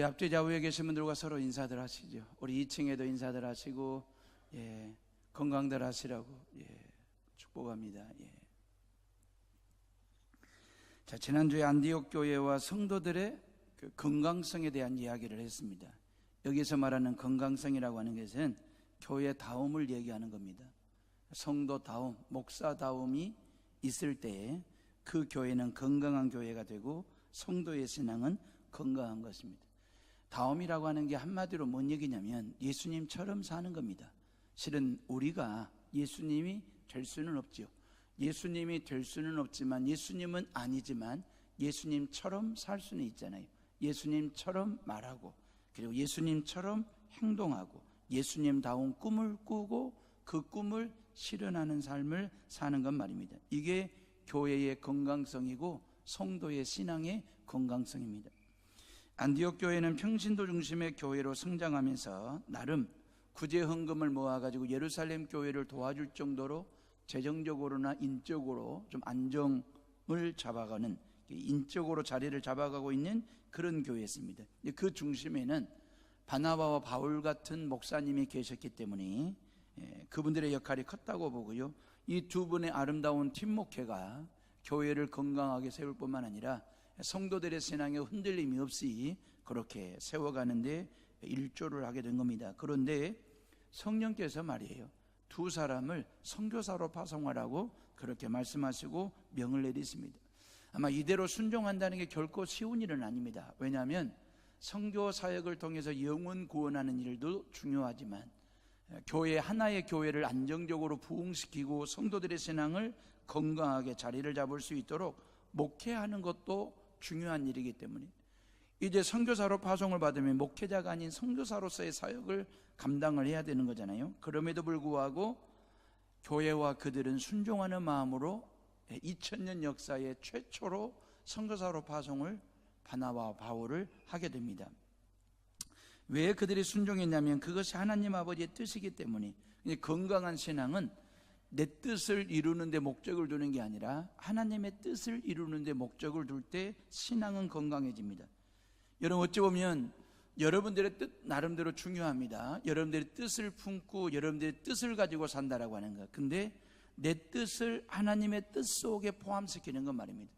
우리 앞뒤 좌우에 계신 분들과 서로 인사들 하시죠. 우리 2층에도 인사들 하시고, 건강들 하시라고, 축복합니다. 자, 지난주에 안디옥 교회와 성도들의 그 건강성에 대한 이야기를 했습니다. 여기서 말하는 건강성이라고 하는 것은 교회다움을 얘기하는 겁니다. 성도다움, 목사다움이 있을 때 그 교회는 건강한 교회가 되고 성도의 신앙은 건강한 것입니다. 다움이라고 하는 게 한마디로 뭔 얘기냐면 예수님처럼 사는 겁니다. 실은 우리가 예수님이 될 수는 없죠. 예수님이 될 수는 없지만, 예수님은 아니지만 예수님처럼 살 수는 있잖아요. 예수님처럼 말하고, 그리고 예수님처럼 행동하고, 예수님다운 꿈을 꾸고 그 꿈을 실현하는 삶을 사는 것 말입니다. 이게 교회의 건강성이고 성도의 신앙의 건강성입니다. 안디옥 교회는 평신도 중심의 교회로 성장하면서 나름 구제 헌금을 모아가지고 예루살렘 교회를 도와줄 정도로 재정적으로나 인적으로 좀 안정을 잡아가는, 인적으로 자리를 잡아가고 있는 그런 교회였습니다. 그 중심에는 바나바와 바울 같은 목사님이 계셨기 때문에 그분들의 역할이 컸다고 보고요. 이 두 분의 아름다운 팀 목회가 교회를 건강하게 세울 뿐만 아니라 성도들의 신앙에 흔들림이 없이 그렇게 세워가는데 일조를 하게 된 겁니다. 그런데 성령께서 말이에요, 두 사람을 선교사로 파송하라고 그렇게 말씀하시고 명을 내리십니다. 아마 이대로 순종한다는 게 결코 쉬운 일은 아닙니다. 왜냐하면 선교 사역을 통해서 영혼 구원하는 일도 중요하지만 교회, 하나의 교회를 안정적으로 부흥시키고 성도들의 신앙을 건강하게 자리를 잡을 수 있도록 목회하는 것도 중요한 일이기 때문에 이제 선교사로 파송을 받으면 목회자가 아닌 선교사로서의 사역을 감당을 해야 되는 거잖아요. 그럼에도 불구하고 교회와 그들은 순종하는 마음으로 2000년 역사의 최초로 선교사로 파송을, 바나바와 바울을 하게 됩니다. 왜 그들이 순종했냐면 그것이 하나님 아버지의 뜻이기 때문에. 건강한 신앙은 내 뜻을 이루는 데 목적을 두는 게 아니라 하나님의 뜻을 이루는 데 목적을 둘 때 신앙은 건강해집니다. 여러분, 어찌 보면 여러분들의 뜻 나름대로 중요합니다. 여러분들의 뜻을 품고 여러분들의 뜻을 가지고 산다라고 하는 것. 근데 내 뜻을 하나님의 뜻 속에 포함시키는 것 말입니다.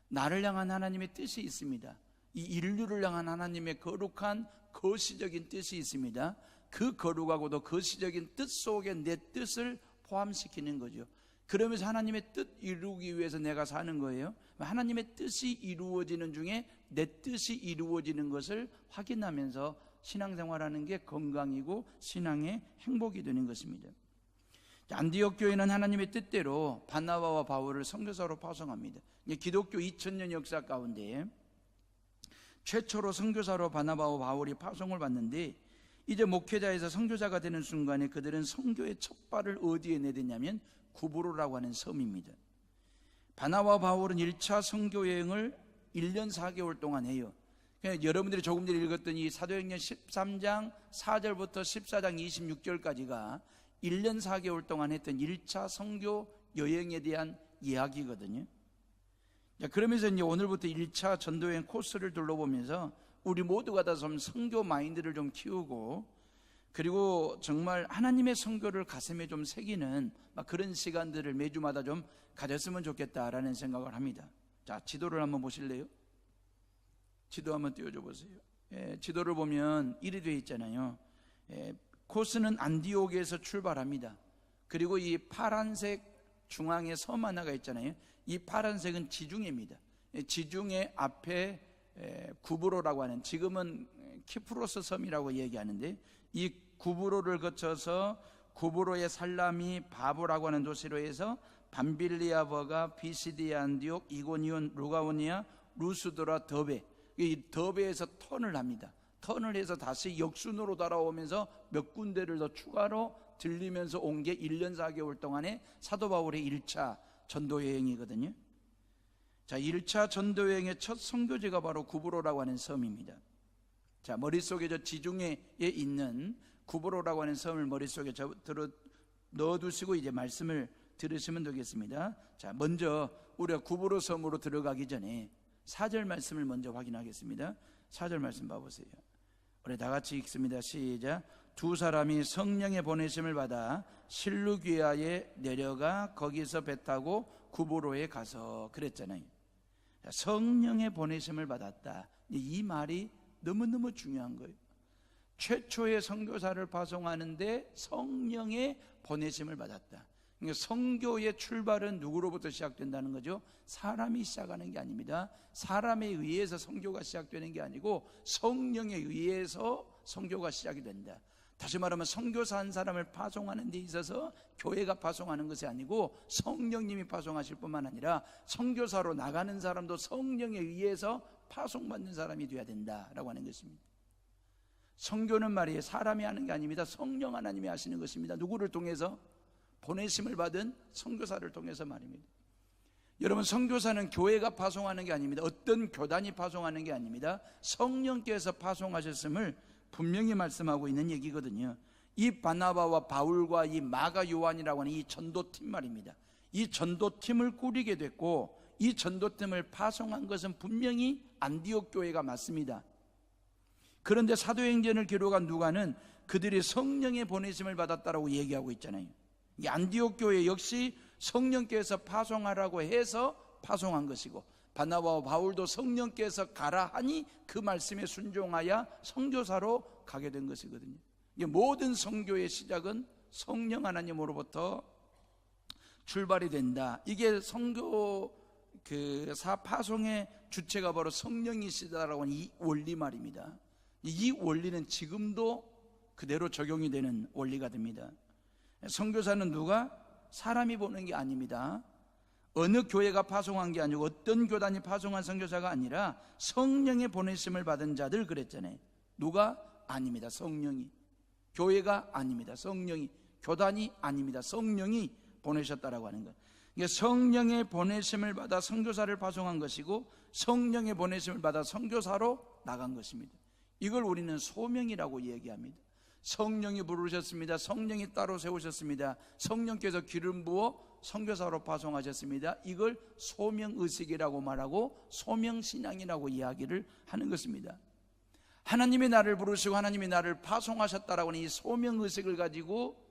나를 향한 하나님의 뜻이 있습니다. 이 인류를 향한 하나님의 거룩한 거시적인 뜻이 있습니다. 그 거룩하고도 거시적인 뜻 속에 내 뜻을 포함시키는 거죠. 그러면서 하나님의 뜻 이루기 위해서 내가 사는 거예요. 하나님의 뜻이 이루어지는 중에 내 뜻이 이루어지는 것을 확인하면서 신앙생활하는 게 건강이고 신앙의 행복이 되는 것입니다. 안디옥 교회는 하나님의 뜻대로 바나바와 바울을 선교사로 파송합니다. 기독교 2000년 역사 가운데 최초로 선교사로 바나바와 바울이 파송을 받는데, 이제 목회자에서 선교자가 되는 순간에 그들은 선교의 첫 발을 어디에 내딛냐면 구브로라고 하는 섬입니다. 바나바와 바울은 1차 선교 여행을 1년 4개월 동안 해요. 그러니까 여러분들이 조금 전에 읽었던 이 사도행전 13장 4절부터 14장 26절까지가 1년 4개월 동안 했던 1차 선교 여행에 대한 이야기거든요. 그러면서 이제 오늘부터 1차 전도여행 코스를 둘러보면서 우리 모두가 다 좀 선교 마인드를 좀 키우고, 그리고 정말 하나님의 선교를 가슴에 좀 새기는 그런 시간들을 매주마다 좀 가졌으면 좋겠다라는 생각을 합니다. 자, 지도를 한번 보실래요? 지도 한번 띄워줘 보세요. 지도를 보면 이리 되어 있잖아요. 코스는 안디옥에서 출발합니다. 그리고 이 파란색 중앙에 섬 하나가 있잖아요. 이 파란색은 지중해입니다. 지중해 앞에 구브로라고 하는, 지금은 키프로스 섬이라고 얘기하는데, 이 구브로를 거쳐서 구브로의 살라미 바보라고 하는 도시로 해서 밤빌리아, 버가, 비시디아, 안디옥, 이고니온, 루가오니아, 루스드라, 더베, 이 더베에서 턴을 합니다. 턴을 해서 다시 역순으로 돌아오면서 몇 군데를 더 추가로 들리면서 온 게 1년 4개월 동안의 사도 바울의 1차 전도 여행이거든요. 자, 1차 전도 여행의 첫 선교지가 바로 구브로라고 하는 섬입니다. 자, 머릿속에 저 지중해에 있는 구브로라고 하는 섬을 머릿속에 넣어두시고 이제 말씀을 들으시면 되겠습니다. 자, 먼저 우리가 구브로 섬으로 들어가기 전에 4절 말씀을 먼저 확인하겠습니다. 4절 말씀 봐보세요. 우리 다 같이 읽습니다. 시작. 두 사람이 성령의 보내심을 받아 실루기아에 내려가 거기서 배 타고 구브로에 가서 그랬잖아요. 성령의 보내심을 받았다. 이 말이 너무너무 중요한 거예요. 최초의 선교사를 파송하는데 성령의 보내심을 받았다. 그러니까 선교의 출발은 누구로부터 시작된다는 거죠? 사람이 시작하는 게 아닙니다. 사람에 의해서 선교가 시작되는 게 아니고 성령에 의해서 선교가 시작이 된다. 다시 말하면 선교사 한 사람을 파송하는 데 있어서 교회가 파송하는 것이 아니고 성령님이 파송하실 뿐만 아니라 선교사로 나가는 사람도 성령에 의해서 파송받는 사람이 되어야 된다라고 하는 것입니다. 선교는 말이에요, 사람이 하는 게 아닙니다. 성령 하나님이 하시는 것입니다. 누구를 통해서? 보내심을 받은 선교사를 통해서 말입니다. 여러분, 선교사는 교회가 파송하는 게 아닙니다. 어떤 교단이 파송하는 게 아닙니다. 성령께서 파송하셨음을 분명히 말씀하고 있는 얘기거든요. 이 바나바와 바울과 이 마가 요한이라고 하는 이 전도팀 말입니다. 이 전도팀을 꾸리게 됐고 이 전도팀을 파송한 것은 분명히 안디옥 교회가 맞습니다. 그런데 사도행전을 기록한 누가는 그들이 성령의 보내심을 받았다라고 얘기하고 있잖아요. 이 안디옥 교회 역시 성령께서 파송하라고 해서 파송한 것이고 바나바와 바울도 성령께서 가라 하니 그 말씀에 순종하여 선교사로 가게 된 것이거든요. 모든 선교의 시작은 성령 하나님으로부터 출발이 된다. 이게 선교 파송의 주체가 바로 성령이시다라고 하는 이 원리 말입니다. 이 원리는 지금도 그대로 적용이 되는 원리가 됩니다. 선교사는 누가? 사람이 보는 게 아닙니다. 어느 교회가 파송한 게 아니고 어떤 교단이 파송한 선교사가 아니라 성령의 보내심을 받은 자들 그랬잖아요. 누가? 아닙니다. 성령이. 교회가 아닙니다. 성령이. 교단이 아닙니다. 성령이 보내셨다라고 하는 것. 그러니까 성령의 보내심을 받아 선교사를 파송한 것이고 성령의 보내심을 받아 선교사로 나간 것입니다. 이걸 우리는 소명이라고 얘기합니다. 성령이 부르셨습니다. 성령이 따로 세우셨습니다. 성령께서 기름 부어 선교사로 파송하셨습니다. 이걸 소명의식이라고 말하고 소명신앙이라고 이야기를 하는 것입니다. 하나님이 나를 부르시고 하나님이 나를 파송하셨다라고 하는 이 소명의식을 가지고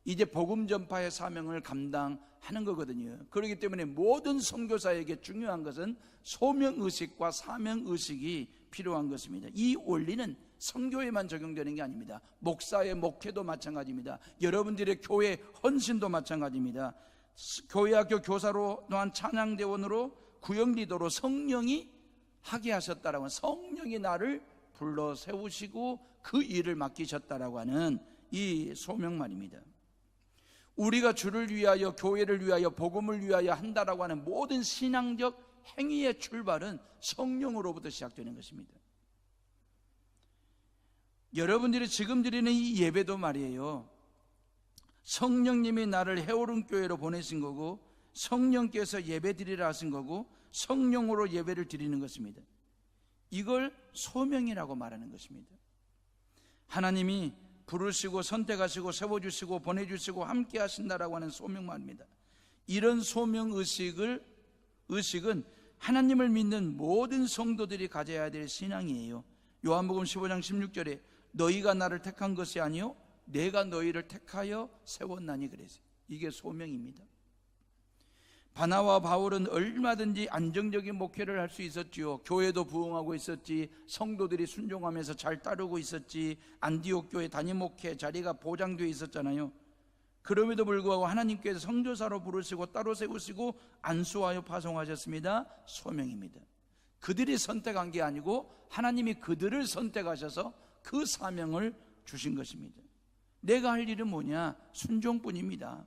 이제 복음 전파의 사명을 감당하는 거거든요. 그렇기 때문에 모든 선교사에게 중요한 것은 소명의식과 사명의식이 필요한 것입니다. 이 원리는 선교에만 적용되는 게 아닙니다. 목사의 목회도 마찬가지입니다. 여러분들의 교회 헌신도 마찬가지입니다. 교회학교 교사로 또한 찬양대원으로 구역리더로 성령이 하게 하셨다라고 하는, 성령이 나를 불러 세우시고 그 일을 맡기셨다라고 하는 이 소명 말입니다. 우리가 주를 위하여 교회를 위하여 복음을 위하여 한다라고 하는 모든 신앙적 행위의 출발은 성령으로부터 시작되는 것입니다. 여러분들이 지금 드리는 이 예배도 말이에요, 성령님이 나를 해오른 교회로 보내신 거고 성령께서 예배 드리라 하신 거고 성령으로 예배를 드리는 것입니다. 이걸 소명이라고 말하는 것입니다. 하나님이 부르시고 선택하시고 세워주시고 보내주시고 함께 하신다라고 하는 소명 말입니다. 이런 소명의식은 하나님을 믿는 모든 성도들이 가져야 될 신앙이에요. 요한복음 15장 16절에 너희가 나를 택한 것이 아니요 내가 너희를 택하여 세웠나니 그랬어요. 이게 소명입니다. 바나와 바울은 얼마든지 안정적인 목회를 할 수 있었지요. 교회도 부흥하고 있었지, 성도들이 순종하면서 잘 따르고 있었지, 안디옥 교회 단임 목회 자리가 보장되어 있었잖아요. 그럼에도 불구하고 하나님께서 선교사로 부르시고 따로 세우시고 안수하여 파송하셨습니다. 소명입니다. 그들이 선택한 게 아니고 하나님이 그들을 선택하셔서 그 사명을 주신 것입니다. 내가 할 일은 뭐냐? 순종뿐입니다.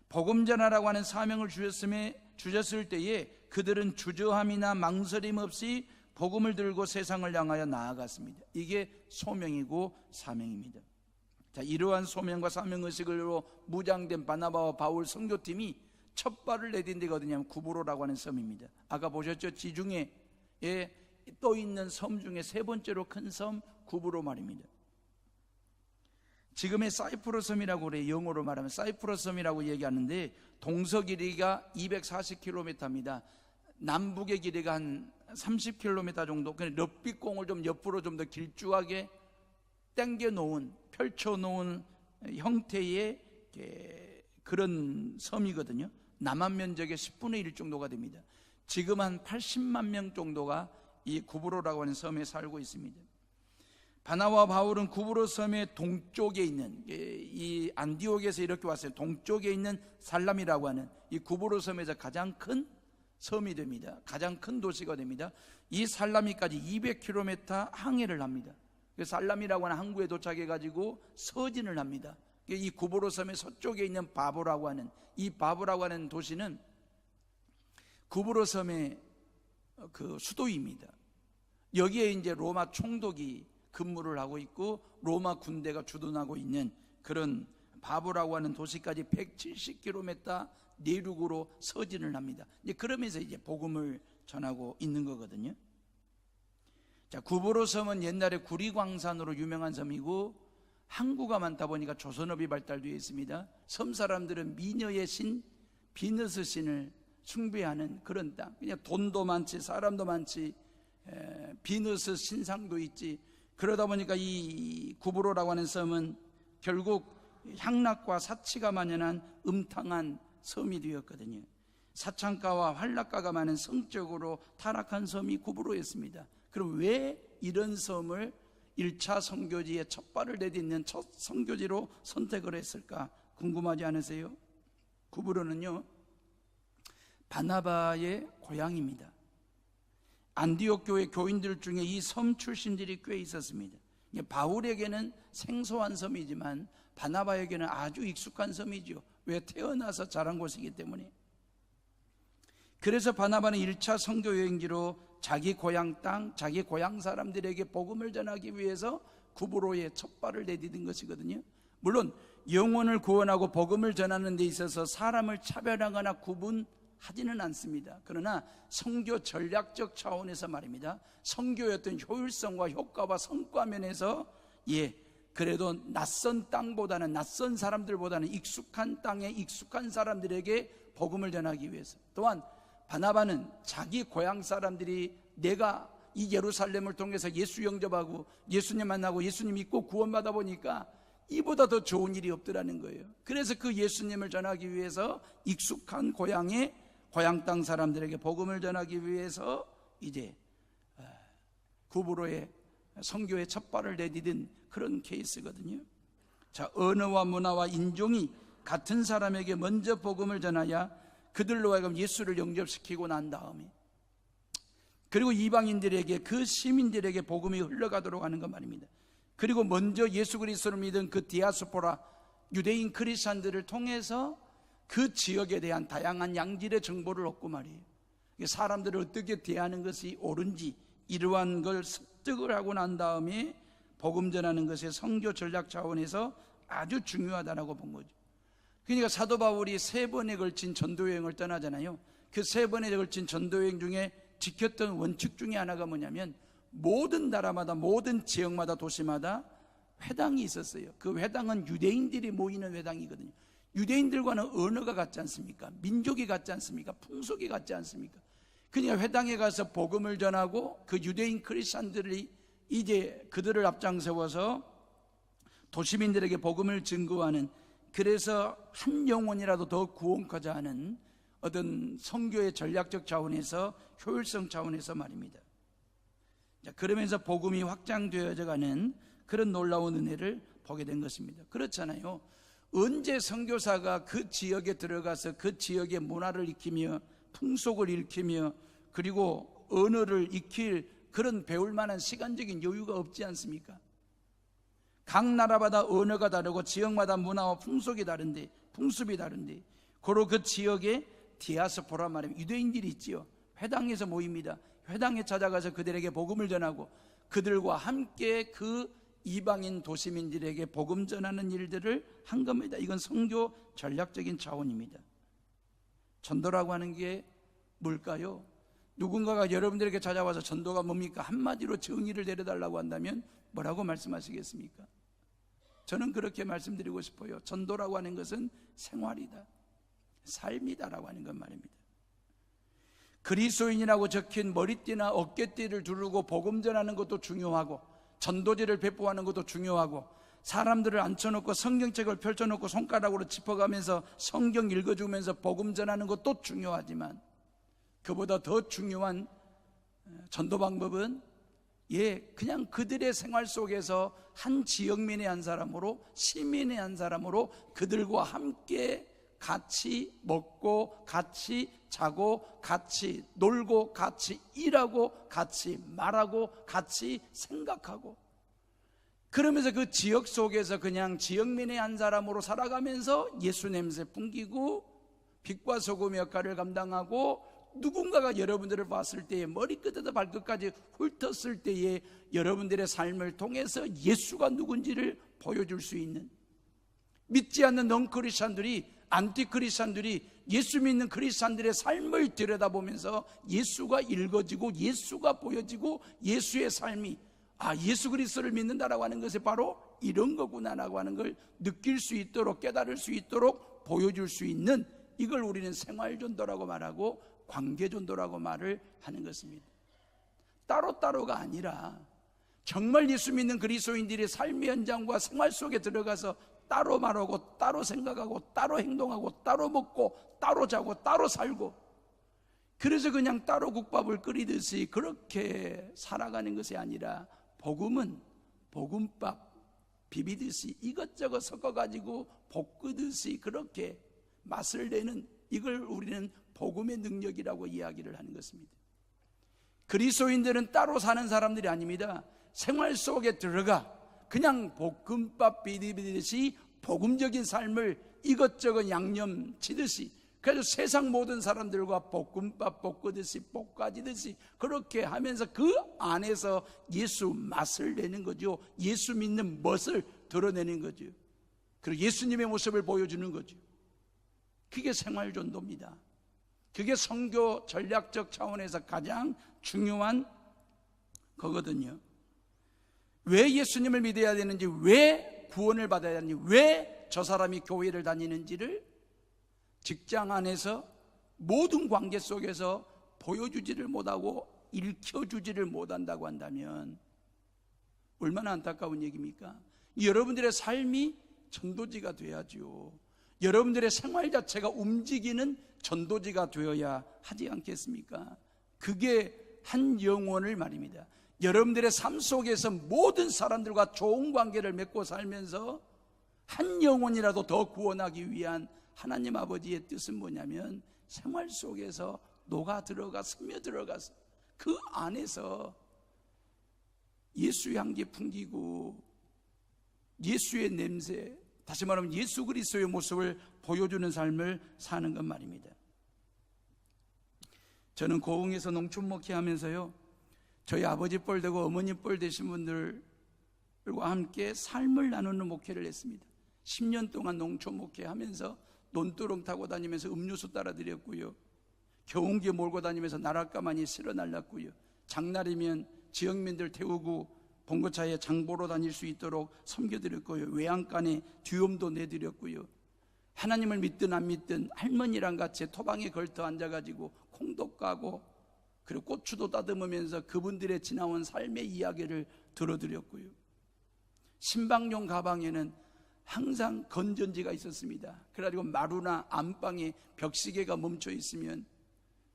복음 전하라고 하는 사명을 주셨을 때에 그들은 주저함이나 망설임 없이 복음을 들고 세상을 향하여 나아갔습니다. 이게 소명이고 사명입니다. 자, 이러한 소명과 사명의식으로 무장된 바나바와 바울 선교팀이 첫 발을 내딘 데가 어디냐면 구브로라고 하는 섬입니다. 아까 보셨죠? 지중해에 떠 있는 섬 중에 세 번째로 큰 섬 구브로 말입니다. 지금의 사이프러스 섬이라고 그래요. 영어로 말하면 사이프러스 섬이라고 얘기하는데 동서 길이가 240km입니다. 남북의 길이가 한 30km 정도, 그냥 럭비공을 좀 옆으로 좀 더 길쭉하게 당겨 놓은, 펼쳐 놓은 형태의 그런 섬이거든요. 남한 면적의 10분의 1 정도가 됩니다. 지금 한 80만 명 정도가 이 구브로라고 하는 섬에 살고 있습니다. 바나바와 바울은 구브로 섬의 동쪽에 있는, 이 안디옥에서 이렇게 왔어요. 동쪽에 있는 살람이라고 하는 이 구브로 섬에서 가장 큰 섬이 됩니다. 가장 큰 도시가 됩니다. 이 살라미까지 200km 항해를 합니다. 살람이라고 하는 항구에 도착해가지고 서진을 합니다. 이 구브로 섬의 서쪽에 있는 바보라고 하는, 이 바보라고 하는 도시는 구브로 섬의 그 수도입니다. 여기에 이제 로마 총독이 근무를 하고 있고 로마 군대가 주둔하고 있는 그런 바보라고 하는 도시까지 170km 내륙으로 서진을 합니다. 이제 그러면서 이제 복음을 전하고 있는 거거든요. 자, 구브로 섬은 옛날에 구리광산으로 유명한 섬이고 항구가 많다 보니까 조선업이 발달되어 있습니다. 섬 사람들은 미녀의 신 비너스 신을 숭배하는 그런 땅. 그냥 돈도 많지, 사람도 많지, 비너스 신상도 있지. 그러다 보니까 이 구브로라고 하는 섬은 결국 향락과 사치가 만연한 음탕한 섬이 되었거든요. 사창가와 활락가가 많은 성적으로 타락한 섬이 구브로였습니다. 그럼 왜 이런 섬을 1차 선교지의 첫 발을 내딛는 첫 선교지로 선택을 했을까 궁금하지 않으세요? 구브로는요, 바나바의 고향입니다. 안디옥 교회 교인들 중에 이 섬 출신들이 꽤 있었습니다. 바울에게는 생소한 섬이지만 바나바에게는 아주 익숙한 섬이죠. 왜? 태어나서 자란 곳이기 때문에. 그래서 바나바는 1차 선교 여행지로 자기 고향 땅, 자기 고향 사람들에게 복음을 전하기 위해서 구브로에 첫 발을 내디딘 것이거든요. 물론 영혼을 구원하고 복음을 전하는 데 있어서 사람을 차별하거나 구분하지는 않습니다. 그러나 선교 전략적 차원에서 말입니다. 선교의 어떤 효율성과 효과와 성과 면에서 그래도 낯선 땅보다는, 낯선 사람들보다는 익숙한 땅에 익숙한 사람들에게 복음을 전하기 위해서, 또한 바나바는 자기 고향 사람들이 내가 이 예루살렘을 통해서 예수 영접하고 예수님 만나고 예수님 믿고 구원받아 보니까 이보다 더 좋은 일이 없더라는 거예요. 그래서 그 예수님을 전하기 위해서 익숙한 고향의 고향 땅 사람들에게 복음을 전하기 위해서 이제 구브로의 선교의 첫 발을 내디딘 그런 케이스거든요. 자, 언어와 문화와 인종이 같은 사람에게 먼저 복음을 전하야 그들로 하여금 예수를 영접시키고 난 다음에 그리고 이방인들에게, 그 시민들에게 복음이 흘러가도록 하는 것 말입니다. 그리고 먼저 예수 그리스도를 믿은 그 디아스포라 유대인 크리스찬들을 통해서 그 지역에 대한 다양한 양질의 정보를 얻고 말이에요. 사람들을 어떻게 대하는 것이 옳은지 이러한 걸 습득을 하고 난 다음에 복음 전하는 것이 선교 전략 차원에서 아주 중요하다라고 본 거죠. 그러니까 사도 바울이 3번에 걸친 전도여행을 떠나잖아요. 그 3번에 걸친 전도여행 중에 지켰던 원칙 중에 하나가 뭐냐면 모든 나라마다, 모든 지역마다, 도시마다 회당이 있었어요. 그 회당은 유대인들이 모이는 회당이거든요. 유대인들과는 언어가 같지 않습니까? 민족이 같지 않습니까? 풍속이 같지 않습니까? 그러니까 회당에 가서 복음을 전하고 그 유대인 크리스찬들이 이제 그들을 앞장세워서 도시민들에게 복음을 증거하는, 그래서 한 영혼이라도 더 구원하자 하는 어떤 선교의 전략적 차원에서, 효율성 차원에서 말입니다. 자, 그러면서 복음이 확장되어져 가는 그런 놀라운 은혜를 보게 된 것입니다. 그렇잖아요. 언제 선교사가 그 지역에 들어가서 그 지역의 문화를 익히며 풍속을 익히며 그리고 언어를 익힐 그런 배울 만한 시간적인 여유가 없지 않습니까? 각 나라마다 언어가 다르고 지역마다 문화와 풍속이 다른데, 풍습이 다른데, 고로 그 지역에 디아스포라 말하면 유대인들이 있지요. 회당에서 모입니다. 회당에 찾아가서 그들에게 복음을 전하고 그들과 함께 그 이방인 도시민들에게 복음 전하는 일들을 한 겁니다. 이건 선교 전략적인 차원입니다. 전도라고 하는 게 뭘까요? 누군가가 여러분들에게 찾아와서 전도가 뭡니까? 한마디로 정의를 내려달라고 한다면 뭐라고 말씀하시겠습니까? 저는 그렇게 말씀드리고 싶어요. 전도라고 하는 것은 생활이다, 삶이다라고 하는 것 말입니다. 그리스도인이라고 적힌 머리띠나 어깨띠를 두르고 복음 전하는 것도 중요하고, 전도지를 배포하는 것도 중요하고, 사람들을 앉혀놓고 성경책을 펼쳐놓고 손가락으로 짚어가면서 성경 읽어주면서 복음 전하는 것도 중요하지만, 그보다 더 중요한 전도 방법은 그냥 그들의 생활 속에서 한 지역민의 한 사람으로, 시민의 한 사람으로 그들과 함께 같이 먹고 같이 자고 같이 놀고 같이 일하고 같이 말하고 같이 생각하고, 그러면서 그 지역 속에서 그냥 지역민의 한 사람으로 살아가면서 예수 냄새 풍기고 빛과 소금 역할을 감당하고, 누군가가 여러분들을 봤을 때에 머리끝에서 발끝까지 훑었을 때에 여러분들의 삶을 통해서 예수가 누군지를 보여줄 수 있는, 믿지 않는 넌크리스찬들이, 안티크리스찬들이 예수 믿는 크리스찬들의 삶을 들여다보면서 예수가 읽어지고 예수가 보여지고, 예수의 삶이 예수 그리스도를 믿는다라고 하는 것이 바로 이런 거구나라고 하는 걸 느낄 수 있도록, 깨달을 수 있도록 보여줄 수 있는, 이걸 우리는 생활전도라고 말하고 관계전도라고 말을 하는 것입니다. 따로따로가 아니라 정말 예수 믿는 그리스도인들의 삶의 현장과 생활 속에 들어가서 따로 말하고 따로 생각하고 따로 행동하고 따로 먹고 따로 자고 따로 살고, 그래서 그냥 따로 국밥을 끓이듯이 그렇게 살아가는 것이 아니라, 복음은 복음밥 비비듯이 이것저것 섞어가지고 볶으듯이 그렇게 맛을 내는, 이걸 우리는 복음의 능력이라고 이야기를 하는 것입니다. 그리스도인들은 따로 사는 사람들이 아닙니다. 생활 속에 들어가 그냥 볶음밥 비비듯이 복음적인 삶을 이것저것 양념 치듯이, 그래서 세상 모든 사람들과 볶음밥 볶듯이 볶아지듯이 그렇게 하면서 그 안에서 예수 맛을 내는 거죠. 예수 믿는 멋을 드러내는 거죠. 그리고 예수님의 모습을 보여주는 거죠. 그게 생활전도입니다. 그게 선교 전략적 차원에서 가장 중요한 거거든요. 왜 예수님을 믿어야 되는지, 왜 구원을 받아야 하는지, 왜 저 사람이 교회를 다니는지를 직장 안에서 모든 관계 속에서 보여주지를 못하고 일켜주지를 못한다고 한다면 얼마나 안타까운 얘기입니까? 여러분들의 삶이 전도지가 돼야죠. 여러분들의 생활 자체가 움직이는 전도지가 되어야 하지 않겠습니까? 그게 한 영혼을 말입니다. 여러분들의 삶 속에서 모든 사람들과 좋은 관계를 맺고 살면서 한 영혼이라도 더 구원하기 위한 하나님 아버지의 뜻은 뭐냐면, 생활 속에서 녹아 들어가 스며들어가서 그 안에서 예수의 향기 풍기고 예수의 냄새, 다시 말하면 예수 그리스도의 모습을 보여주는 삶을 사는 것 말입니다. 저는 고흥에서 농촌 목회하면서요, 저희 아버지 뻘 되고 어머니 뻘 되신 분들과 함께 삶을 나누는 목회를 했습니다. 10년 동안 농촌 목회하면서 논두렁 타고 다니면서 음료수 따라 드렸고요, 겨운기 몰고 다니면서 나랏가마니 실어 날랐고요, 장날이면 지역민들 태우고 봉고차에 장보러 다닐 수 있도록 섬겨드렸고요, 외양간에 뒤엄도 내드렸고요, 하나님을 믿든 안 믿든 할머니랑 같이 토방에 걸터 앉아가지고 콩도 까고 그리고 고추도 따듬으면서 그분들의 지나온 삶의 이야기를 들어드렸고요, 신방용 가방에는 항상 건전지가 있었습니다. 그래가지고 마루나 안방에 벽시계가 멈춰 있으면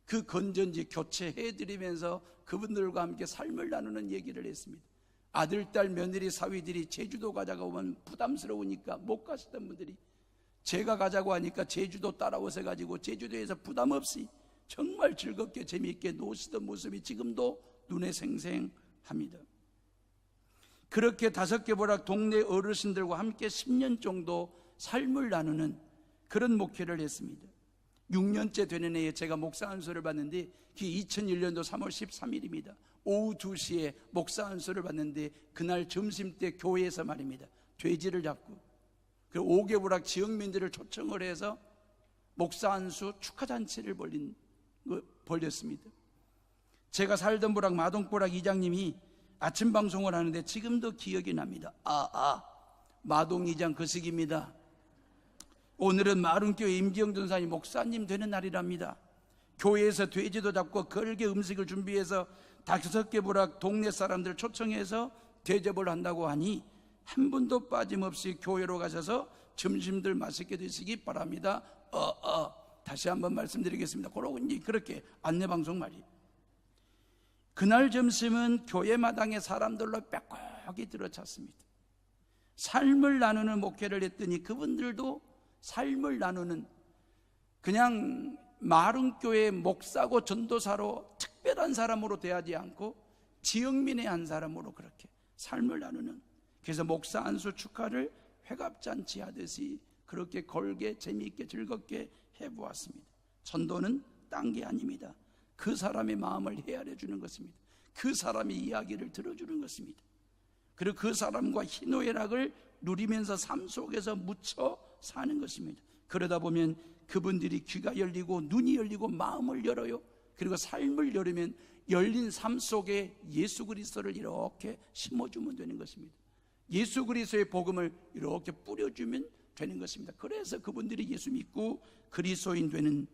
그 건전지 교체해드리면서 그분들과 함께 삶을 나누는 얘기를 했습니다. 아들, 딸, 며느리, 사위들이 제주도 가자고 하면 부담스러우니까 못 가시던 분들이 제가 가자고 하니까 제주도 따라오셔 가지고 제주도에서 부담 없이 정말 즐겁게 재미있게 노시던 모습이 지금도 눈에 생생합니다. 그렇게 5개 보락 동네 어르신들과 함께 10년 정도 삶을 나누는 그런 목회를 했습니다. 6년째 되는 해에 제가 목사 안수를 받는데, 그게 2001년도 3월 13일입니다. 오후 2시에 목사 안수를 받는데, 그날 점심때 교회에서 말입니다, 돼지를 잡고 그리고 5개 보락 지역민들을 초청을 해서 목사 안수 축하잔치를 벌렸습니다. 제가 살던 보락 마동보락 이장님이 아침 방송을 하는데 지금도 기억이 납니다. 마동 이장 거식입니다. 오늘은 마룬교회 임지영 전사님 목사님 되는 날이랍니다. 교회에서 돼지도 잡고 걸게 음식을 준비해서 5개 부락 동네 사람들 초청해서 대접을 한다고 하니 한 분도 빠짐없이 교회로 가셔서 점심들 맛있게 드시기 바랍니다. 다시 한번 말씀드리겠습니다. 그렇게 안내방송 말이에요. 그날 점심은 교회 마당에 사람들로 빽빽이 들어찼습니다. 삶을 나누는 목회를 했더니 그분들도 삶을 나누는, 그냥 마른교회 목사고 전도사로 특별한 사람으로 대하지 않고 지역민의 한 사람으로 그렇게 삶을 나누는, 그래서 목사 안수 축하를 회갑잔치 하듯이 그렇게 걸게 재미있게 즐겁게 해보았습니다. 전도는 딴 게 아닙니다. 그 사람의 마음을 헤아려 주는 것입니다. 그 사람의 이야기를 들어주는 것입니다. 그리고 그 사람과 희노애락을 누리면서 삶 속에서 묻혀 사는 것입니다. 그러다 보면 그분들이 귀가 열리고 눈이 열리고 마음을 열어요. 그리고 삶을 열으면 열린 삶 속에 예수 그리스도를 이렇게 심어주면 되는 것입니다. 예수 그리스도의 복음을 이렇게 뿌려주면 되는 것입니다. 그래서 그분들이 예수 믿고 그리스도인 되는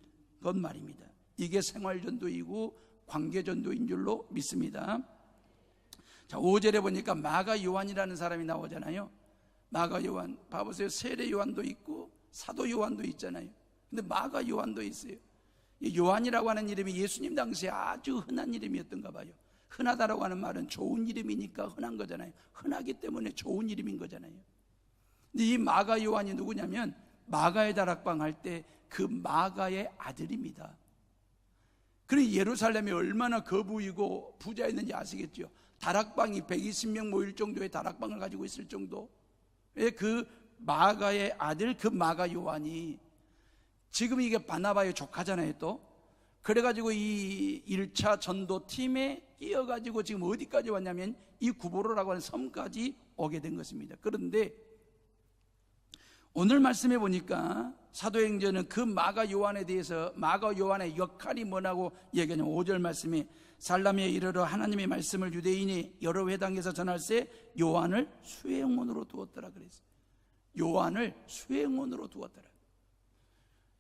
것 말입니다. 이게 생활전도이고 관계전도인 줄로 믿습니다. 자, 5절에 보니까 마가 요한이라는 사람이 나오잖아요. 마가 요한, 봐보세요. 세례 요한도 있고 사도 요한도 있잖아요. 근데 마가 요한도 있어요. 요한이라고 하는 이름이 예수님 당시에 아주 흔한 이름이었던가 봐요. 흔하다라고 하는 말은 좋은 이름이니까 흔한 거잖아요. 흔하기 때문에 좋은 이름인 거잖아요. 근데 이 마가 요한이 누구냐면 마가의 다락방 할 때 그 마가의 아들입니다. 그래 예루살렘이 얼마나 거부이고 부자였는지 아시겠죠? 다락방이 120명 모일 정도의 다락방을 가지고 있을 정도. 그 마가의 아들, 그 마가 요한이 지금 이게 바나바의 조카잖아요. 또 그래가지고 이 1차 전도팀에 끼어가지고 지금 어디까지 왔냐면 이 구보로라고 하는 섬까지 오게 된 것입니다. 그런데 오늘 말씀해 보니까 사도행전은 그 마가 요한에 대해서 마가 요한의 역할이 뭐라고 얘기하냐면 5절 말씀에 살라미에 이르러 하나님의 말씀을 유대인이 여러 회당에서 전할세 요한을 수행원으로 두었더라 그랬어요. 요한을 수행원으로 두었더라.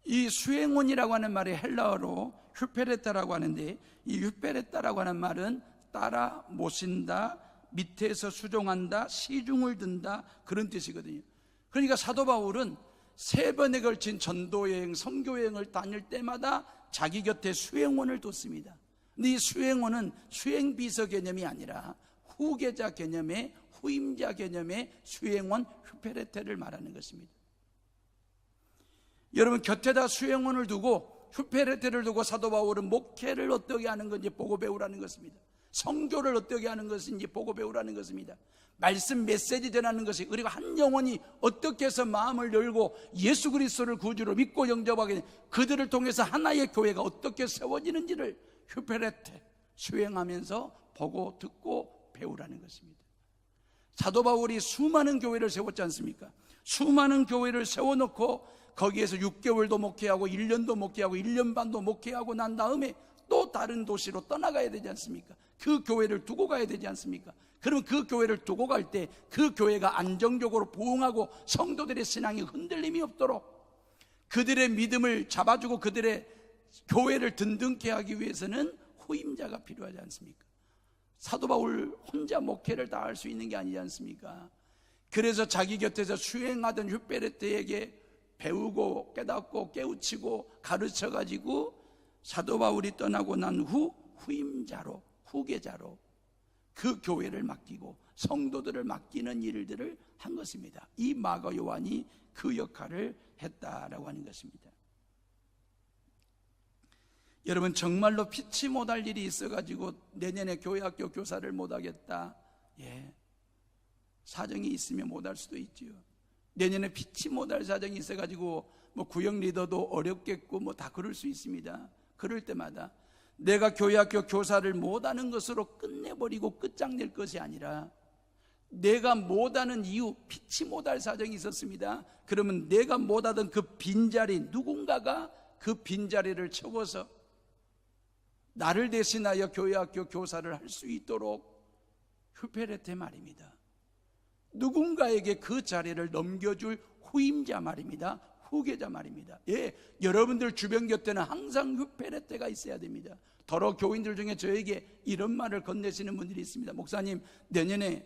이 수행원이라고 하는 말이 헬라어로 휴페레타라고 하는데, 이 휴페레타라고 하는 말은 따라 모신다, 밑에서 수종한다, 시중을 든다, 그런 뜻이거든요. 그러니까 사도 바울은 3번에 걸친 전도여행, 선교여행을 다닐 때마다 자기 곁에 수행원을 뒀습니다. 근데 이 수행원은 수행비서 개념이 아니라 후계자 개념의, 후임자 개념의 수행원 휴페레테를 말하는 것입니다. 여러분, 곁에다 수행원을 두고 휴페레테를 두고 사도 바울은 목회를 어떻게 하는 건지 보고 배우라는 것입니다. 선교를 어떻게 하는 것인지 보고 배우라는 것입니다. 말씀 메시지 전하는 것이, 그리고 한 영혼이 어떻게 해서 마음을 열고 예수 그리스도를 구주로 믿고 영접하게, 그들을 통해서 하나의 교회가 어떻게 세워지는지를 휴페레테 수행하면서 보고 듣고 배우라는 것입니다. 사도 바울이 수많은 교회를 세웠지 않습니까? 수많은 교회를 세워놓고 거기에서 6개월도 목회하고 1년도 목회하고 1년 반도 목회하고 난 다음에 또 다른 도시로 떠나가야 되지 않습니까? 그 교회를 두고 가야 되지 않습니까? 그러면 그 교회를 두고 갈 때 그 교회가 안정적으로 부흥하고 성도들의 신앙이 흔들림이 없도록 그들의 믿음을 잡아주고 그들의 교회를 든든케 하기 위해서는 후임자가 필요하지 않습니까? 사도 바울 혼자 목회를 다 할 수 있는 게 아니지 않습니까? 그래서 자기 곁에서 수행하던 휴페레테에게 배우고 깨닫고 깨우치고 가르쳐가지고 사도 바울이 떠나고 난 후 후임자로, 후계자로 그 교회를 맡기고 성도들을 맡기는 일들을 한 것입니다. 이 마가 요한이 그 역할을 했다라고 하는 것입니다. 여러분, 정말로 피치 못할 일이 있어가지고 내년에 교회학교 교사를 못하겠다, 사정이 있으면 못할 수도 있지요. 내년에 피치 못할 사정이 있어가지고 구역 리더도 어렵겠고 다 그럴 수 있습니다. 그럴 때마다 내가 교회학교 교사를 못하는 것으로 끝내버리고 끝장낼 것이 아니라, 내가 못하는 이유, 피치 못할 사정이 있었습니다. 그러면 내가 못하던 그 빈자리, 누군가가 그 빈자리를 채워서 나를 대신하여 교회학교 교사를 할 수 있도록 휴페레테 말입니다. 누군가에게 그 자리를 넘겨줄 후임자 말입니다. 후계자 말입니다. 예, 여러분들 주변 곁에는 항상 휴페레테가 있어야 됩니다. 더러 교인들 중에 저에게 이런 말을 건네시는 분들이 있습니다. 목사님, 내년에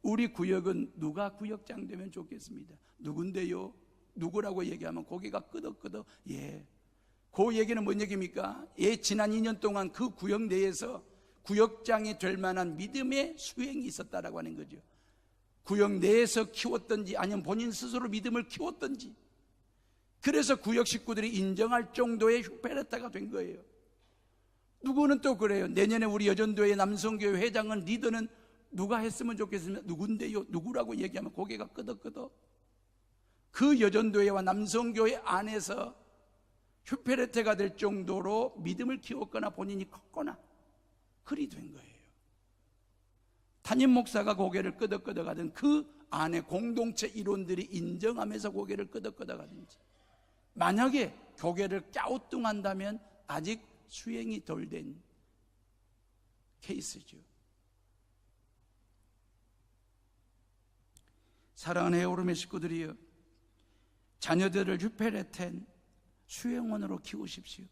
우리 구역은 누가 구역장 되면 좋겠습니다. 누군데요? 누구라고 얘기하면 고개가 끄덕끄덕. 예, 그 얘기는 뭔 얘기입니까? 예, 지난 2년 동안 그 구역 내에서 구역장이 될 만한 믿음의 수행이 있었다라고 하는 거죠. 구역 내에서 키웠던지 아니면 본인 스스로 믿음을 키웠던지, 그래서 구역 식구들이 인정할 정도의 휴페레타가 된 거예요. 누구는 또 그래요. 내년에 우리 여전도의 남성교회 회장은, 리더는 누가 했으면 좋겠습니까? 누군데요? 누구라고 얘기하면 고개가 끄덕끄덕. 그 여전도회와 남성교회 안에서 휴페레테가 될 정도로 믿음을 키웠거나 본인이 컸거나 그리 된 거예요. 담임 목사가 고개를 끄덕끄덕 하든 그 안에 공동체 일원들이 인정하면서 고개를 끄덕끄덕 하든지, 만약에 고개를 갸우뚱한다면 아직 수행이 덜 된 케이스죠. 사랑하는 헤어룸의 식구들이여, 자녀들을 휴페레텐 수행원으로 키우십시오.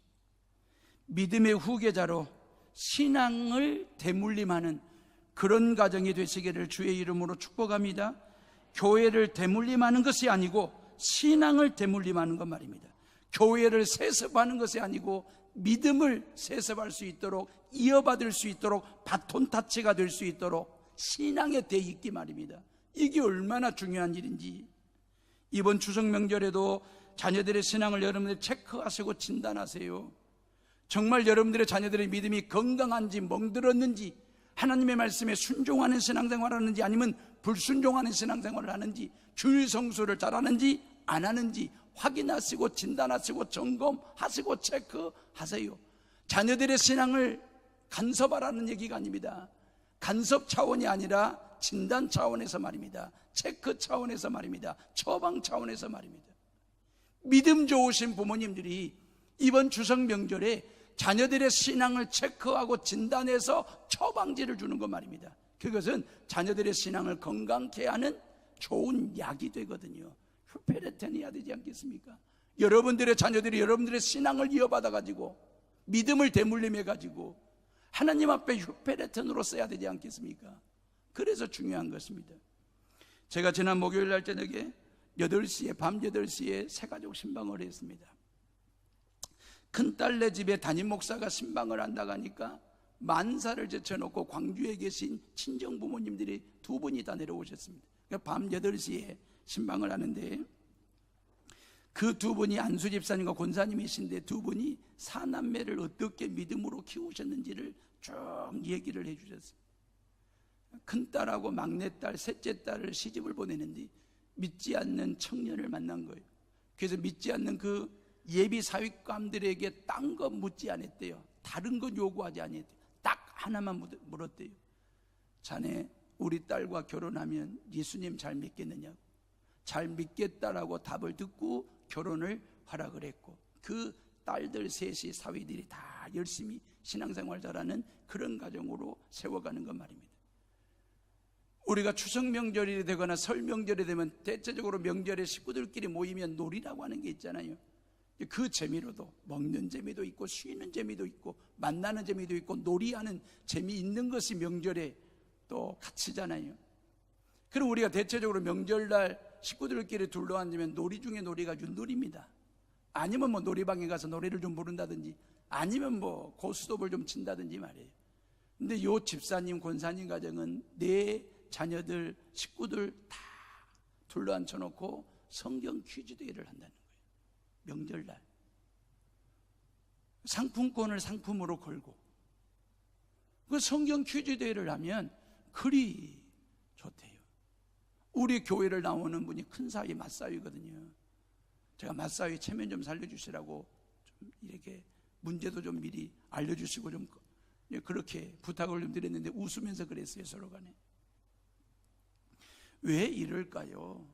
믿음의 후계자로 신앙을 대물림하는 그런 가정이 되시기를 주의 이름으로 축복합니다. 교회를 대물림하는 것이 아니고 신앙을 대물림하는 것 말입니다. 교회를 세습하는 것이 아니고 믿음을 세습할 수 있도록, 이어받을 수 있도록, 바톤 타치가 될 수 있도록 신앙에 대 있기 말입니다. 이게 얼마나 중요한 일인지. 이번 추석 명절에도 자녀들의 신앙을 여러분들 체크하시고 진단하세요. 정말 여러분들의 자녀들의 믿음이 건강한지 멍들었는지, 하나님의 말씀에 순종하는 신앙생활을 하는지 아니면 불순종하는 신앙생활을 하는지, 주일 성수를 잘하는지 안 하는지 확인하시고 진단하시고 점검하시고 체크하세요. 자녀들의 신앙을 간섭하라는 얘기가 아닙니다. 간섭 차원이 아니라 진단 차원에서 말입니다. 체크 차원에서 말입니다. 처방 차원에서 말입니다. 믿음 좋으신 부모님들이 이번 추석 명절에 자녀들의 신앙을 체크하고 진단해서 처방지를 주는 것 말입니다. 그것은 자녀들의 신앙을 건강케 하는 좋은 약이 되거든요. 휴페레텐이어야 되지 않겠습니까? 여러분들의 자녀들이 여러분들의 신앙을 이어받아가지고 믿음을 대물림해가지고 하나님 앞에 휴페레텐으로 써야 되지 않겠습니까? 그래서 중요한 것입니다. 제가 지난 목요일 날 저녁에 8시에, 밤 8시에 새가족 신방을 했습니다. 큰딸네 집에 담임 목사가 신방을 한다고 하니까 만사를 제쳐놓고 광주에 계신 친정 부모님들이 2분이 다 내려오셨습니다. 그러니까 밤 8시에 신방을 하는데, 그 2분이 안수 집사님과 권사님이신데 2분이 사남매를 어떻게 믿음으로 키우셨는지를 쭉 얘기를 해주셨어요. 큰딸하고 막내딸, 셋째 딸을 시집을 보내는데 믿지 않는 청년을 만난 거예요. 그래서 믿지 않는 그 예비 사위감들에게 딴 거 묻지 않았대요. 다른 거 요구하지 않았대요. 딱 하나만 물었대요. 자네 우리 딸과 결혼하면 예수님 잘 믿겠느냐고. 잘 믿겠다라고 답을 듣고 결혼을 허락을 했고, 그 딸들 셋이 사위들이 다 열심히 신앙생활 잘하는 그런 가정으로 세워가는 것 말입니다. 우리가 추석 명절이 되거나 설 명절이 되면 대체적으로 명절에 식구들끼리 모이면 놀이라고 하는 게 있잖아요. 그 재미로도 먹는 재미도 있고 쉬는 재미도 있고 만나는 재미도 있고 놀이하는 재미 있는 것이 명절의 또 가치잖아요. 그럼 우리가 대체적으로 명절날 식구들끼리 둘러앉으면 놀이 중에 놀이가 윷놀이입니다. 아니면 뭐 놀이방에 가서 노래를 좀 부른다든지, 아니면 뭐 고스톱을 좀 친다든지 말이에요. 근데 요 집사님, 권사님 가정은 내 자녀들, 식구들 다 둘러앉혀놓고 성경 퀴즈 대회를 한다는 거예요. 명절날 상품권을 상품으로 걸고, 그 성경 퀴즈 대회를 하면 그리 좋대요. 우리 교회를 나오는 분이 큰 사위 맞사위거든요. 제가 맞사위 체면 좀 살려주시라고 좀 이렇게 문제도 좀 미리 알려주시고 좀 그렇게 부탁을 좀 드렸는데 웃으면서 그랬어요. 서로 간에. 왜 이럴까요?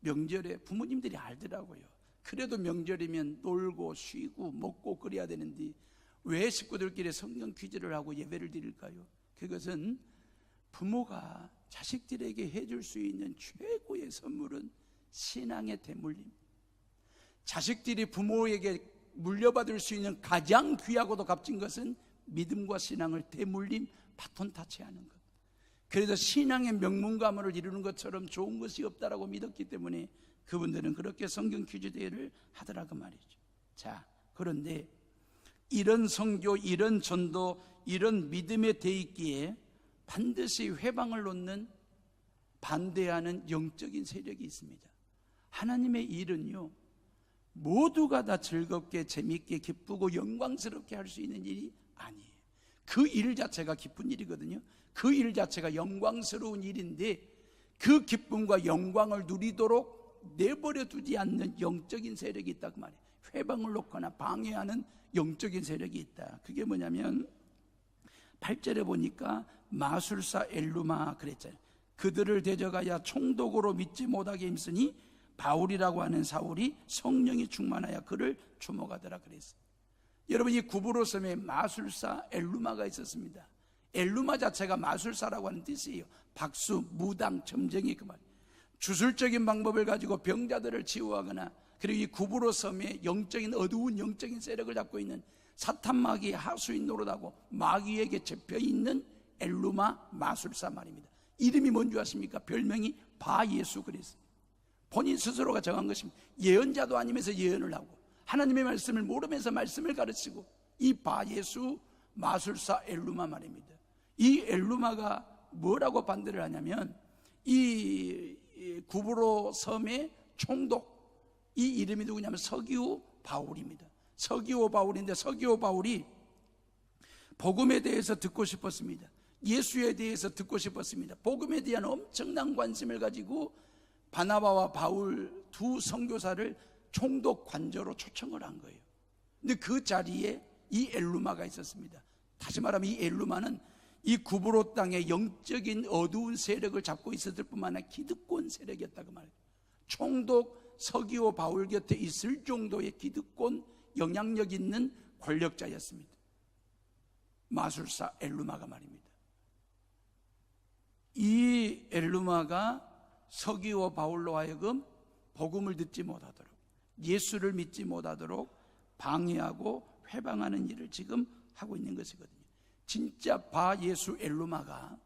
명절에 부모님들이 알더라고요. 그래도 명절이면 놀고 쉬고 먹고 그래야 되는데 왜 식구들끼리 성경 퀴즈를 하고 예배를 드릴까요? 그것은 부모가 자식들에게 해줄 수 있는 최고의 선물은 신앙의 대물림, 자식들이 부모에게 물려받을 수 있는 가장 귀하고도 값진 것은 믿음과 신앙을 대물림 바톤 타치하는 것. 그래서 신앙의 명문가문을 이루는 것처럼 좋은 것이 없다라고 믿었기 때문에 그분들은 그렇게 성경 퀴즈 대회를 하더라고 말이죠. 자, 그런데 이런 선교, 이런 전도, 이런 믿음에 돼 있기에 반드시 회방을 놓는, 반대하는 영적인 세력이 있습니다. 하나님의 일은요, 모두가 다 즐겁게 재미있게 기쁘고 영광스럽게 할 수 있는 일이 아니에요. 그 일 자체가 기쁜 일이거든요. 그 일 자체가 영광스러운 일인데 그 기쁨과 영광을 누리도록 내버려 두지 않는 영적인 세력이 있다 그 말이에요. 회방을 놓거나 방해하는 영적인 세력이 있다. 그게 뭐냐면 8절에 보니까 마술사 엘루마 그랬잖아요. 그들을 대적하여 총독으로 믿지 못하게 힘쓰니 바울이라고 하는 사울이 성령이 충만하여 그를 주목하더라 그랬어요. 여러분, 이 구브로 섬에 마술사 엘루마가 있었습니다. 엘루마 자체가 마술사라고 하는 뜻이에요. 박수, 무당, 점쟁이 그 말. 주술적인 방법을 가지고 병자들을 치유하거나, 그리고 이 구브로 섬에 영적인 어두운 영적인 세력을 잡고 있는 사탄 마귀의 하수인 노릇하고 마귀에게 잡혀있는 엘루마 마술사 말입니다. 이름이 뭔지 아십니까? 별명이 바예수 그랬어요. 본인 스스로가 정한 것입니다. 예언자도 아니면서 예언을 하고 하나님의 말씀을 모르면서 말씀을 가르치고, 이 바예수 마술사 엘루마 말입니다. 이 엘루마가 뭐라고 반대를 하냐면 이 구브로 섬의 총독, 이 이름이 누구냐면 서기오 바울입니다. 서기오 바울인데 서기오 바울이 복음에 대해서 듣고 싶었습니다. 예수에 대해서 듣고 싶었습니다. 복음에 대한 엄청난 관심을 가지고 바나바와 바울 두 선교사를 총독 관저로 초청을 한 거예요. 근데 그 자리에 이 엘루마가 있었습니다. 다시 말하면 이 엘루마는 이 구브로 땅의 영적인 어두운 세력을 잡고 있었을 뿐만 아니라 기득권 세력이었다고 말해요. 총독 서기오 바울 곁에 있을 정도의 기득권 영향력 있는 권력자였습니다. 마술사 엘루마가 말입니다. 이 엘루마가 서기오 바울로 하여금 복음을 듣지 못하도록, 예수를 믿지 못하도록 방해하고 회방하는 일을 지금 하고 있는 것이거든요. 진짜 바예수 엘루마가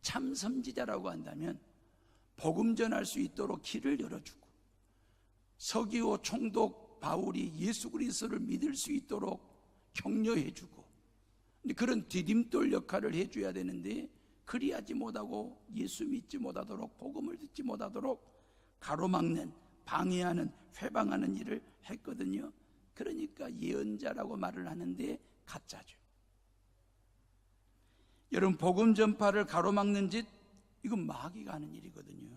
참 선지자라고 한다면 복음 전할 수 있도록 길을 열어주고, 서기오 총독 바울이 예수 그리스도를 믿을 수 있도록 격려해주고, 그런 디딤돌 역할을 해줘야 되는데 그리하지 못하고 예수 믿지 못하도록, 복음을 듣지 못하도록 가로막는, 방해하는, 회방하는 일을 했거든요. 그러니까 예언자라고 말을 하는데 가짜죠. 여러분, 복음 전파를 가로막는 짓, 이건 마귀가 하는 일이거든요.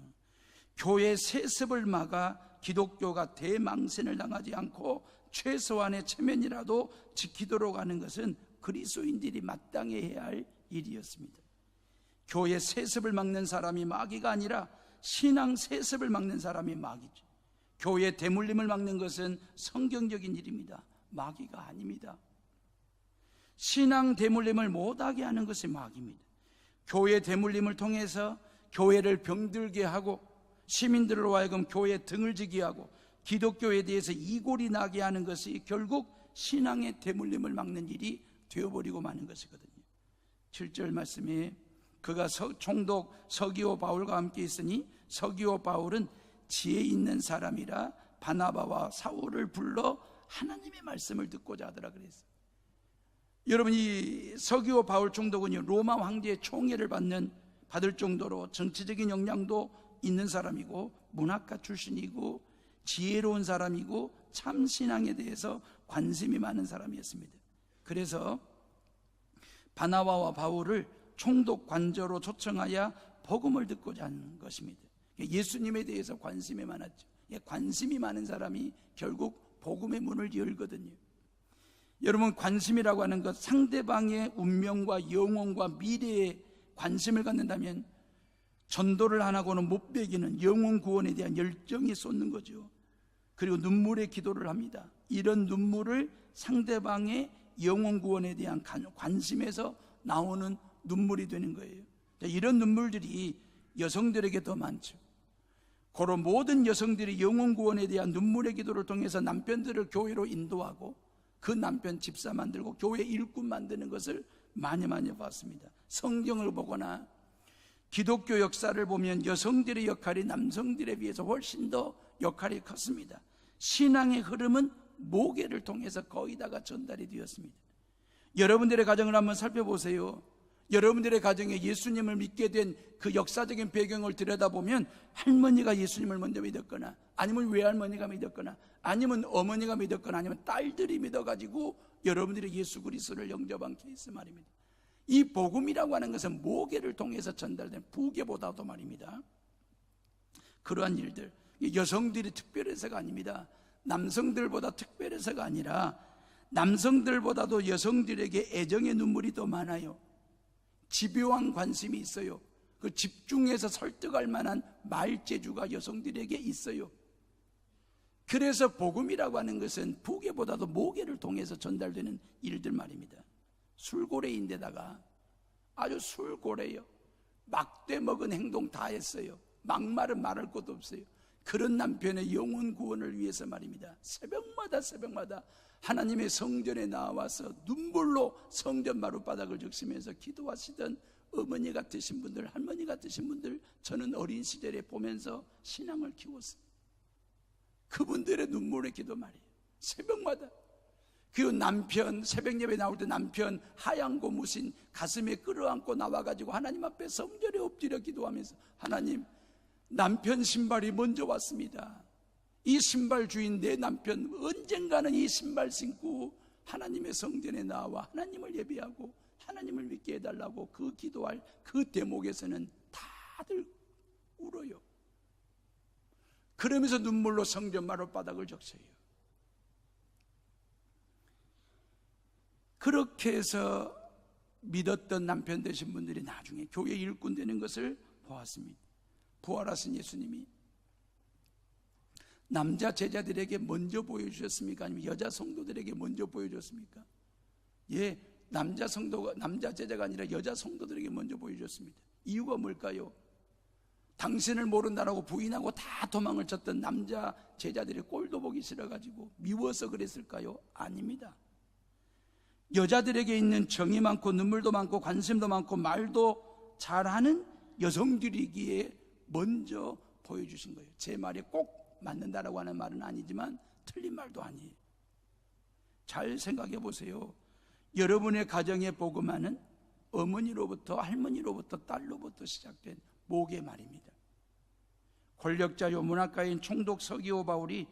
교회 세습을 막아 기독교가 대망신을 당하지 않고 최소한의 체면이라도 지키도록 하는 것은 그리스도인들이 마땅히 해야 할 일이었습니다. 교회 세습을 막는 사람이 마귀가 아니라 신앙 세습을 막는 사람이 마귀죠. 교회 대물림을 막는 것은 성경적인 일입니다. 마귀가 아닙니다. 신앙 대물림을 못하게 하는 것이 마귀입니다. 교회 대물림을 통해서 교회를 병들게 하고 시민들로 하여금 교회에 등을 지게 하고 기독교에 대해서 이골이 나게 하는 것이 결국 신앙의 대물림을 막는 일이 되어버리고 마는 것이거든요. 7절 말씀에 그가 총독 서기오 바울과 함께 있으니 서기오 바울은 지혜 있는 사람이라 바나바와 사울을 불러 하나님의 말씀을 듣고자 하더라 그랬어요. 여러분, 이 서기오 바울 총독은요, 로마 황제의 총애를 받을 정도로 정치적인 역량도 있는 사람이고 문학가 출신이고 지혜로운 사람이고 참 신앙에 대해서 관심이 많은 사람이었습니다. 그래서 바나바와 바울을 총독 관저로 초청하여 복음을 듣고자 하는 것입니다. 예수님에 대해서 관심이 많았죠. 관심이 많은 사람이 결국 복음의 문을 열거든요. 여러분, 관심이라고 하는 것, 상대방의 운명과 영혼과 미래에 관심을 갖는다면 전도를 안 하고는 못 배기는 영혼 구원에 대한 열정이 쏟는 거죠. 그리고 눈물의 기도를 합니다. 이런 눈물을 상대방의 영혼 구원에 대한 관심에서 나오는 눈물이 되는 거예요. 이런 눈물들이 여성들에게 더 많죠. 고로 모든 여성들이 영혼 구원에 대한 눈물의 기도를 통해서 남편들을 교회로 인도하고 그 남편 집사 만들고 교회 일꾼 만드는 것을 많이 봤습니다. 성경을 보거나 기독교 역사를 보면 여성들의 역할이 남성들에 비해서 훨씬 더 역할이 컸습니다. 신앙의 흐름은 모계를 통해서 거의 다가 전달이 되었습니다. 여러분들의 가정을 한번 살펴보세요. 여러분들의 가정에 예수님을 믿게 된 그 역사적인 배경을 들여다보면 할머니가 예수님을 먼저 믿었거나 아니면 외할머니가 믿었거나 아니면 어머니가 믿었거나 아니면 딸들이 믿어가지고 여러분들이 예수 그리스도를 영접한 케이스 말입니다. 이 복음이라고 하는 것은 모계를 통해서 전달된 부계보다도 말입니다. 그러한 일들, 여성들이 특별해서가 아닙니다. 남성들보다 특별해서가 아니라 남성들보다도 여성들에게 애정의 눈물이 더 많아요. 집요한 관심이 있어요. 그 집중해서 설득할 만한 말재주가 여성들에게 있어요. 그래서 복음이라고 하는 것은 부계보다도 모계를 통해서 전달되는 일들 말입니다. 술고래인데다가 아주 술고래요. 막대 먹은 행동 다 했어요. 막말은 말할 것도 없어요. 그런 남편의 영혼 구원을 위해서 말입니다. 새벽마다 하나님의 성전에 나와서 눈물로 성전 마룻바닥을 적시면서 기도하시던 어머니 같으신 분들, 할머니 같으신 분들, 저는 어린 시절에 보면서 신앙을 키웠어요. 그분들의 눈물의 기도 말이에요. 새벽마다. 그 남편, 새벽 예배 나올 때 남편 하얀 고무신 가슴에 끌어안고 나와가지고 하나님 앞에 성전에 엎드려 기도하면서, 하나님, 남편 신발이 먼저 왔습니다. 이 신발 주인 내 남편 언젠가는 이 신발 신고 하나님의 성전에 나와 하나님을 예배하고 하나님을 믿게 해달라고 그 기도할 그 대목에서는 다들 울어요. 그러면서 눈물로 성전 마룻바닥을 적셔요. 그렇게 해서 믿었던 남편 되신 분들이 나중에 교회 일꾼 되는 것을 보았습니다. 부활하신 예수님이 남자 제자들에게 먼저 보여주셨습니까? 아니면 여자 성도들에게 먼저 보여줬습니까? 예, 남자 제자가 아니라 여자 성도들에게 먼저 보여줬습니다. 이유가 뭘까요? 당신을 모른다라고 부인하고 다 도망을 쳤던 남자 제자들이 꼴도 보기 싫어가지고 미워서 그랬을까요? 아닙니다. 여자들에게 있는 정이 많고 눈물도 많고 관심도 많고 말도 잘하는 여성들이기에 먼저 보여주신 거예요. 제 말이 꼭 맞는다라고 하는 말은 아니지만 틀린 말도 아니에요. 잘 생각해 보세요. 여러분의 가정의 복음화는 어머니로부터 할머니로부터 딸로부터 시작된 모계 말입니다. 권력자요 문학가인 총독 서기오 바울이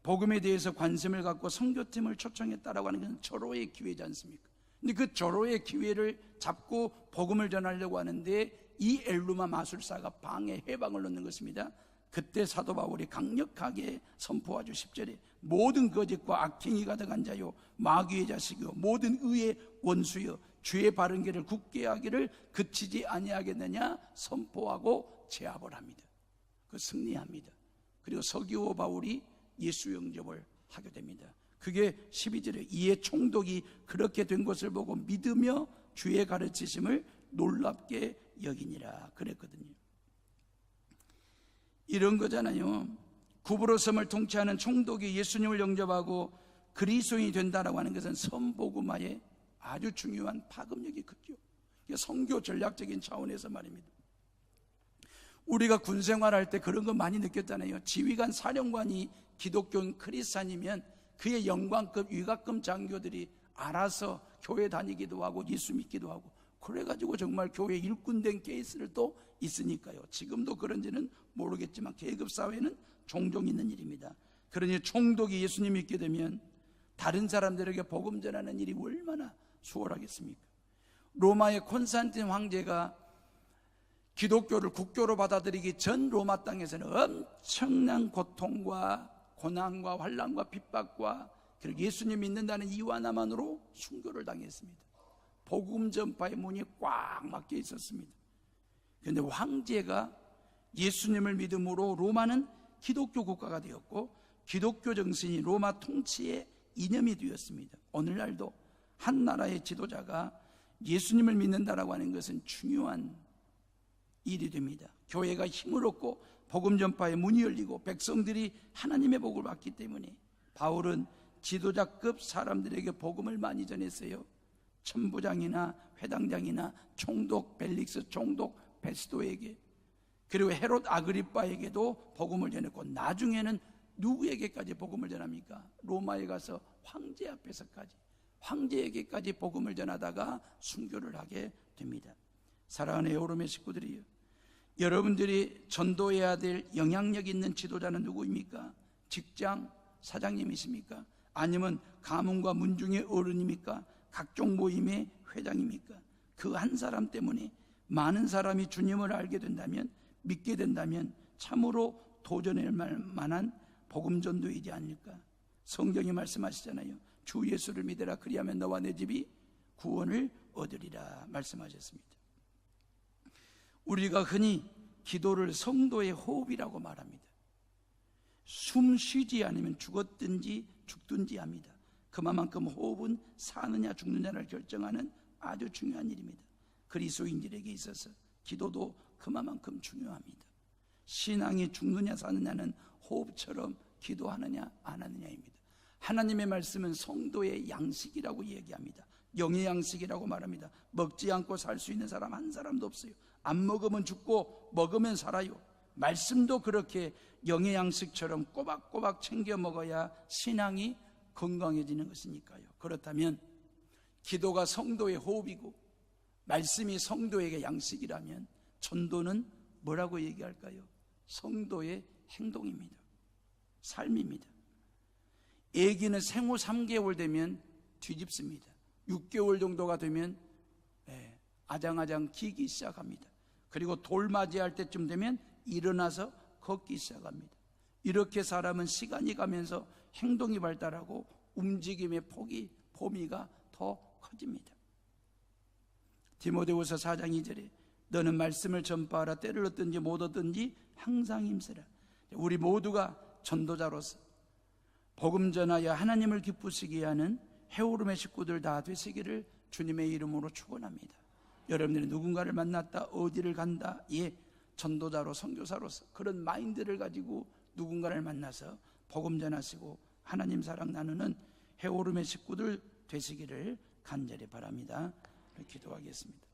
복음에 대해서 관심을 갖고 선교팀을 초청했다라고 하는 것은 절호의 기회지 않습니까? 근데 그 절호의 기회를 잡고 복음을 전하려고 하는데 이 엘루마 마술사가 해방을 넣는 것입니다. 그때 사도 바울이 강력하게 선포하죠. 10절에 모든 거짓과 악행이 가득한 자요 마귀의 자식이요 모든 의의 원수요 주의 바른 길을 굳게 하기를 그치지 아니하겠느냐 선포하고 제압을 합니다. 그 승리합니다. 그리고 서기오 바울이 예수 영접을 하게 됩니다. 그게 12절에 이에 총독이 그렇게 된 것을 보고 믿으며 주의 가르치심을 놀랍게 여기니라 그랬거든요. 이런 거잖아요. 구브로 섬을 통치하는 총독이 예수님을 영접하고 그리스도인이 된다라고 하는 것은 선복음화의 아주 중요한 파급력이 크죠. 선교 전략적인 차원에서 말입니다. 우리가 군 생활할 때 그런 거 많이 느꼈잖아요. 지휘관 사령관이 기독교인 크리스찬이면 그의 영광급 위관급 장교들이 알아서 교회 다니기도 하고 예수 믿기도 하고 그래가지고 정말 교회 일꾼된 케이스를 또 있으니까요. 지금도 그런지는 모르겠지만 계급사회는 종종 있는 일입니다. 그러니 총독이 예수님 믿게 되면 다른 사람들에게 복음 전하는 일이 얼마나 수월하겠습니까? 로마의 콘스탄틴 황제가 기독교를 국교로 받아들이기 전 로마 땅에서는 엄청난 고통과 고난과 환난과 핍박과 그리고 예수님 믿는다는 이유 하나만으로 순교를 당했습니다. 복음 전파의 문이 꽉 막혀 있었습니다. 그런데 황제가 예수님을 믿음으로 로마는 기독교 국가가 되었고 기독교 정신이 로마 통치의 이념이 되었습니다. 오늘날도 한 나라의 지도자가 예수님을 믿는다라고 하는 것은 중요한 일이 됩니다. 교회가 힘을 얻고 복음 전파의 문이 열리고 백성들이 하나님의 복을 받기 때문에 바울은 지도자급 사람들에게 복음을 많이 전했어요. 천부장이나 회당장이나 총독 벨릭스 총독 베스도에게, 그리고 헤롯 아그리빠에게도 복음을 전했고, 나중에는 누구에게까지 복음을 전합니까? 로마에 가서 황제 앞에서까지, 황제에게까지 복음을 전하다가 순교를 하게 됩니다. 사랑하는 에오름의 식구들이요, 여러분들이 전도해야 될 영향력 있는 지도자는 누구입니까? 직장 사장님이십니까? 아니면 가문과 문중의 어른입니까? 각종 모임의 회장입니까? 그 한 사람 때문에 많은 사람이 주님을 알게 된다면, 믿게 된다면 참으로 도전할 만한 복음 전도이지 않을까? 성경이 말씀하시잖아요. 주 예수를 믿으라, 그리하면 너와 내 집이 구원을 얻으리라 말씀하셨습니다. 우리가 흔히 기도를 성도의 호흡이라고 말합니다. 숨 쉬지 않으면 죽었든지 죽든지 합니다. 그만큼 호흡은 사느냐 죽느냐를 결정하는 아주 중요한 일입니다. 그리스도인들에게 있어서 기도도 그만큼 중요합니다. 신앙이 죽느냐 사느냐는 호흡처럼 기도하느냐 안 하느냐입니다. 하나님의 말씀은 성도의 양식이라고 얘기합니다. 영의 양식이라고 말합니다. 먹지 않고 살 수 있는 사람 한 사람도 없어요. 안 먹으면 죽고 먹으면 살아요. 말씀도 그렇게 영의 양식처럼 꼬박꼬박 챙겨 먹어야 신앙이 건강해지는 것이니까요. 그렇다면 기도가 성도의 호흡이고 말씀이 성도에게 양식이라면 전도는 뭐라고 얘기할까요? 성도의 행동입니다. 삶입니다. 아기는 생후 3개월 되면 뒤집습니다. 6개월 정도가 되면 아장아장 기기 시작합니다. 그리고 돌맞이할 때쯤 되면 일어나서 걷기 시작합니다. 이렇게 사람은 시간이 가면서 행동이 발달하고 움직임의 범위가 더 커집니다. 디모데후서 4장 2절에 너는 말씀을 전파하라, 때를 얻든지 못 얻든지 항상 힘쓰라. 우리 모두가 전도자로서 복음 전하여 하나님을 기쁘시게 하는 해오름의 식구들 다 되시기를 주님의 이름으로 축원합니다. 여러분들이 누군가를 만났다, 어디를 간다, 전도자로 선교사로서 그런 마인드를 가지고 누군가를 만나서 복음 전하시고 하나님 사랑 나누는 해오름의 식구들 되시기를 간절히 바랍니다. 기도하겠습니다.